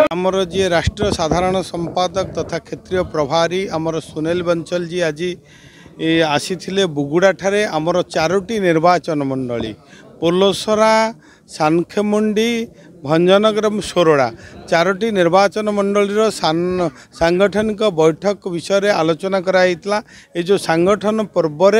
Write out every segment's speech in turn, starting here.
आमर जी राष्ट्रीय साधारण संपादक तथा क्षेत्रीय प्रभारी आमर सुनील बंसल जी आज आसी बुगुड़ा ठारे आमर 4टी निर्वाचन मंडली पोलोसरा सानखेमुंडी भंजनगर सोरड़ा 4टी निर्वाचन मंडलीर सांगठनिक बैठक विषय आलोचना कराइतला। ये जो सांगठन पर्व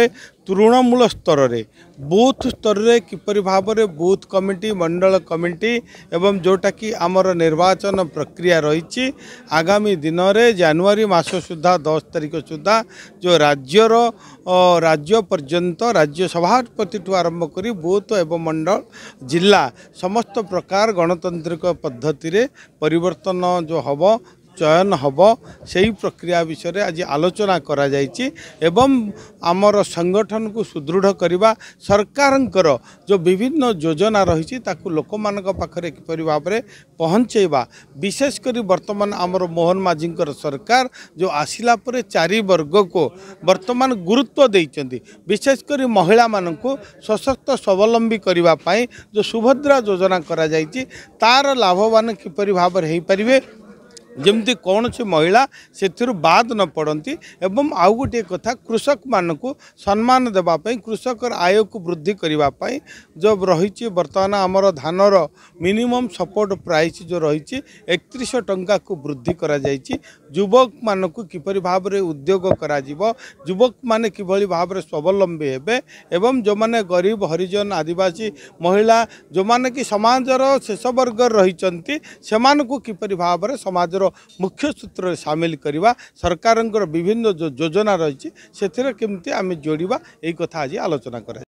तृणमूल स्तर रे बूथ स्तर रे किपरि भाव रे बूथ कमिटी मंडल कमिटी एवं जोटा कि आमर निर्वाचन प्रक्रिया रही आगामी दिन में जनवरी मास सुधा 10 तारीख सुधा जो राज्य पर्यंत राज्य सभापति आरंभ कर बूथ एवं मंडल जिला समस्त प्रकार गणतांत्रिक पद्धति रे परिवर्तन जो हब चयन हब से प्रक्रिया विषय आज आलोचना करा जायछि एवं आमर संगठन को सुदृढ़ करने सरकारंकर जो विभिन्न योजना रही लोक मान पाखरे किपरि भाव में पहुँचेबा विशेषकर वर्तमान आमर मोहन माझी सरकार जो आसिला परे 4 वर्ग को वर्तमान गुरुत्व देइचंदी विशेषकर महिला मानकु सशक्त स्वावलंबी करने जो सुभद्रा योजना करा जायछि तार लाभवान किपरि भाव में हो पारे जमती कौन सी महिला से बाद न पड़ती एवं आउ गोटे कथा कृषक मानक सम्मान देवाई कृषक आय को वृद्धि करने जो रही बर्तमान आमर धानर मिनिमम सपोर्ट प्राइस जो रही 3100 टंका को वृद्धि करा जायछि। युवक मानक किपरि भाव में उद्योग करा युवक माने किभली भाव में स्वावलंबी हेबे एवं जो माने गरीब हरिजन आदिवासी महिला जो माने कि समाजर शेष वर्ग रही किपरि भाव में समाजर मुख्य सूत्र सामिल करवा सरकार विभिन्न जो योजना रही से केमती आम जोड़ा यही कथा आज आलोचना करा।